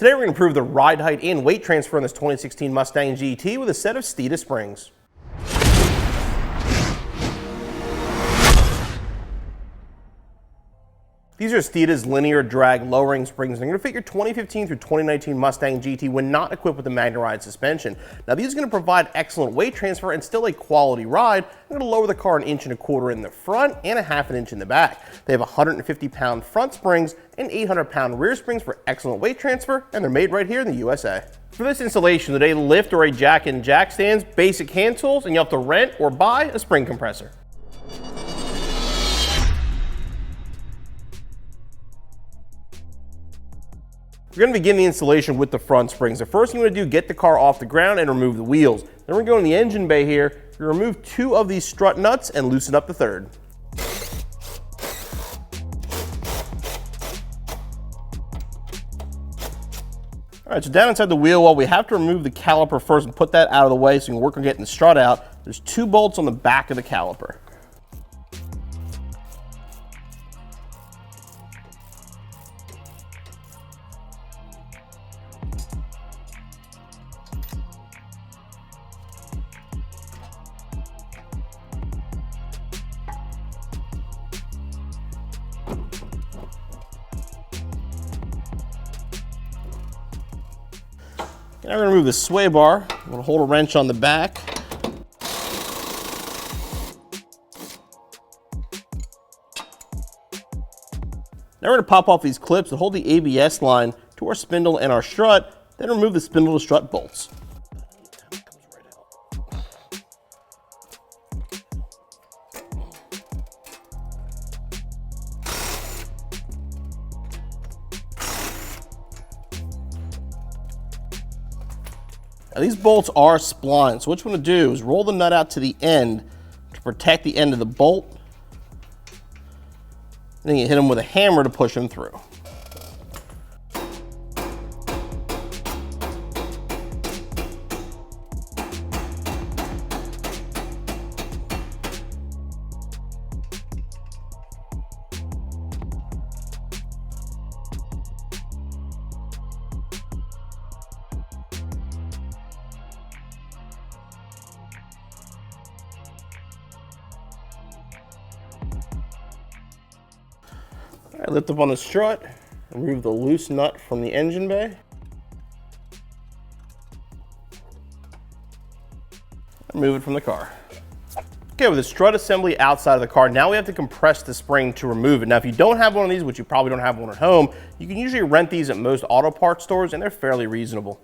Today we're going to improve the ride height and weight transfer on this 2016 Mustang GT with a set of Steeda springs. These are Steeda's linear drag lowering springs, and they're going to fit your 2015 through 2019 Mustang GT when not equipped with the MagneRide suspension. Now these are going to provide excellent weight transfer and still a quality ride. They're going to lower the car 1.25 inches in the front and 1/2 inch in the back. They have 150-pound front springs and 800-pound rear springs for excellent weight transfer, and they're made right here in the USA. For this installation, today lift or a jack and jack stands, basic hand tools, and you'll have to rent or buy a spring compressor. We're going to begin the installation with the front springs. The first thing you want to do, get the car off the ground and remove the wheels. Then we're going to go in the engine bay here. We remove 2 of these strut nuts and loosen up the 3rd. All right, so down inside the wheel well, we have to remove the caliper first and put that out of the way so we can work on getting the strut out. There's 2 bolts on the back of the caliper. Now we're going to remove the sway bar. I'm going to hold a wrench on the back. Now we're going to pop off these clips that hold the ABS line to our spindle and our strut, then remove the spindle to strut bolts. Now these bolts are splined, so what you want to do is roll the nut out to the end to protect the end of the bolt. Then you hit them with a hammer to push them through. All right, lift up on the strut, remove the loose nut from the engine bay. Remove it from the car. Okay, with the strut assembly outside of the car, now we have to compress the spring to remove it. Now, if you don't have one of these, which you probably don't have one at home, you can usually rent these at most auto parts stores, and they're fairly reasonable.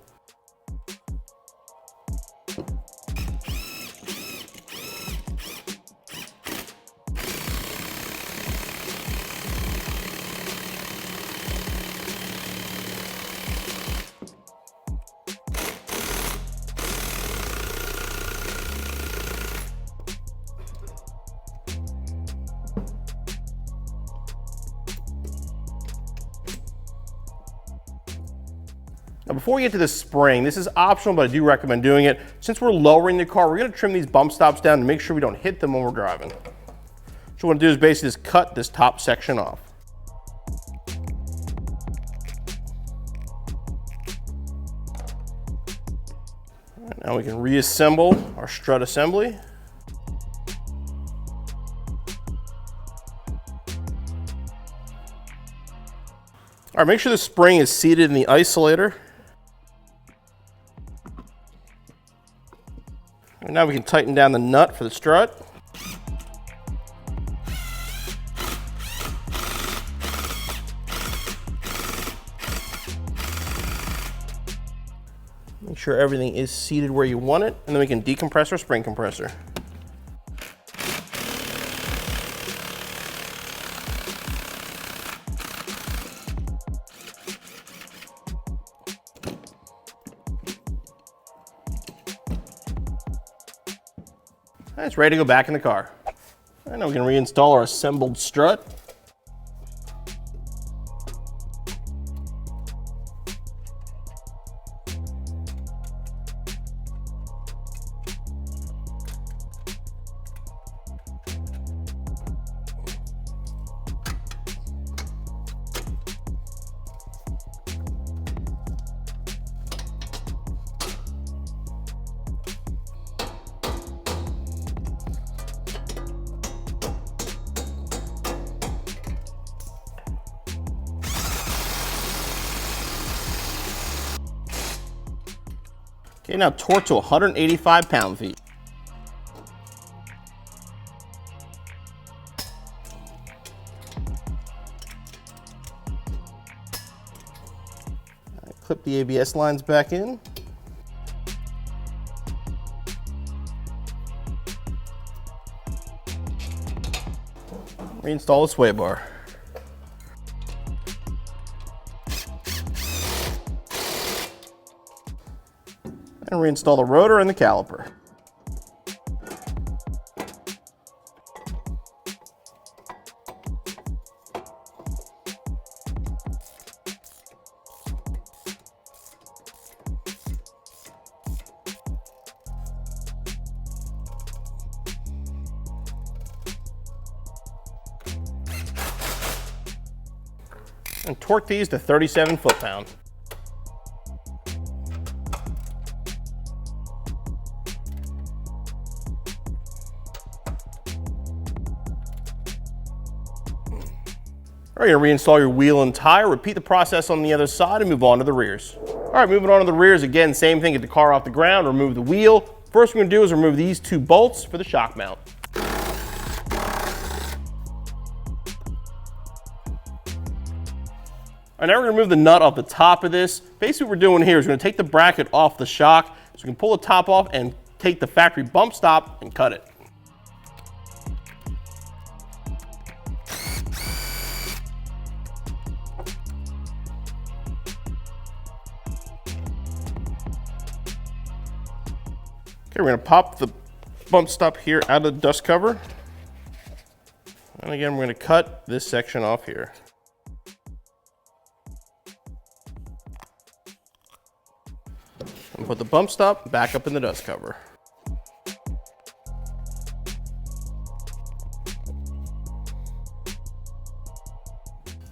Now before we get to the spring, this is optional, but I do recommend doing it. Since we're lowering the car, we're going to trim these bump stops down to make sure we don't hit them when we're driving. So what we want to do is basically just cut this top section off. All right, now we can reassemble our strut assembly. All right, make sure the spring is seated in the isolator. And now we can tighten down the nut for the strut. Make sure everything is seated where you want it, and then we can decompress our spring compressor. It's ready to go back in the car. And now we can reinstall our assembled strut. Okay, now torque to 185 pound-feet. Clip the ABS lines back in. Reinstall the sway bar. And reinstall the rotor and the caliper. And torque these to 37 foot-pound. All right, you're gonna reinstall your wheel and tire, repeat the process on the other side and move on to the rears. All right, moving on to the rears, again, same thing, get the car off the ground, remove the wheel. First we're gonna do is remove these two bolts for the shock mount. All right, now we're gonna remove the nut off the top of this. Basically what we're doing here is we're gonna take the bracket off the shock, so we can pull the top off and take the factory bump stop and cut it. Okay, we're gonna pop the bump stop here out of the dust cover. And again, we're gonna cut this section off here. And put the bump stop back up in the dust cover.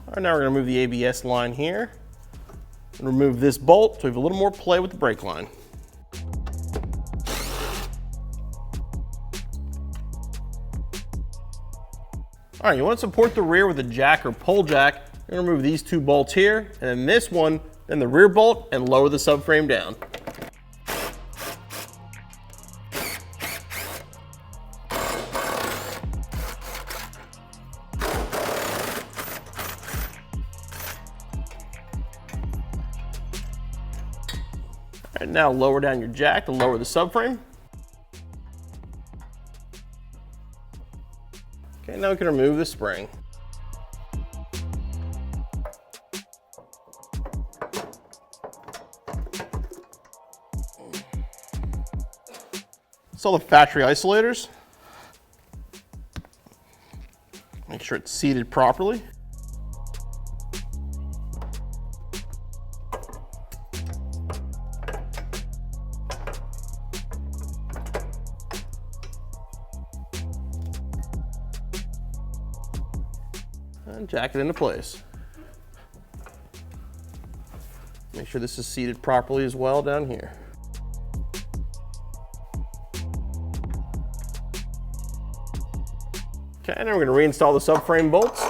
All right, now we're gonna remove the ABS line here and remove this bolt so we have a little more play with the brake line. All right, you want to support the rear with a jack or pull jack. You're gonna remove these two bolts here, and then this one, then the rear bolt, and lower the subframe down. All right, now lower down your jack to lower the subframe. Okay, now we can remove the spring. Install the factory isolators. Make sure it's seated properly. And jack it into place. Make sure this is seated properly as well down here. Okay, now we're going to reinstall the subframe bolts.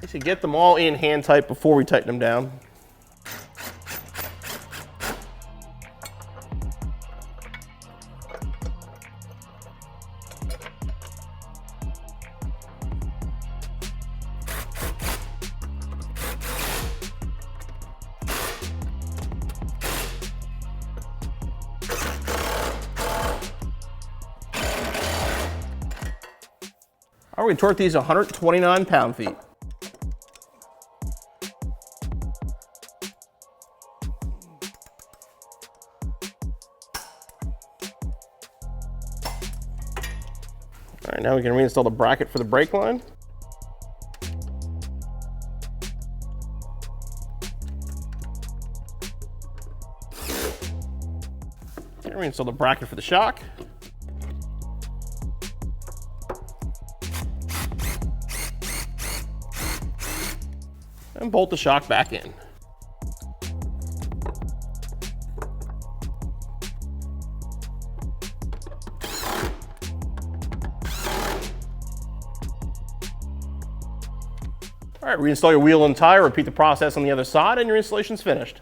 Basically get them all in hand tight before we tighten them down. All right, we torque these 129 pound-feet. All right, now we can reinstall the bracket for the brake line. Okay, reinstall the bracket for the shock. And bolt the shock back in. All right, reinstall your wheel and tire, repeat the process on the other side, and your installation's finished.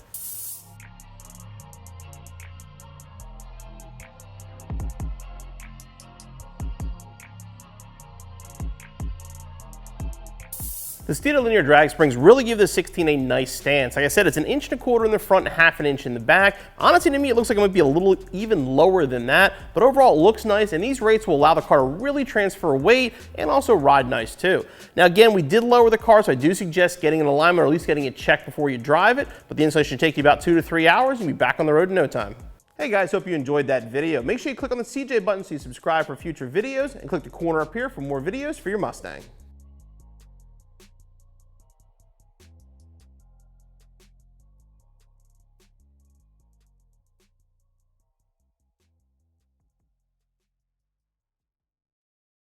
The Steeda linear drag springs really give this 16 a nice stance. Like I said, it's 1.25 inches in the front and 1/2 inch in the back. Honestly, to me, it looks like it might be a little even lower than that, but overall it looks nice, and these rates will allow the car to really transfer weight and also ride nice too. Now again, we did lower the car, so I do suggest getting an alignment or at least getting it checked before you drive it, but the installation should take you about 2 to 3 hours and be back on the road in no time. Hey guys, hope you enjoyed that video. Make sure you click on the CJ button so you subscribe for future videos, and click the corner up here for more videos for your Mustang.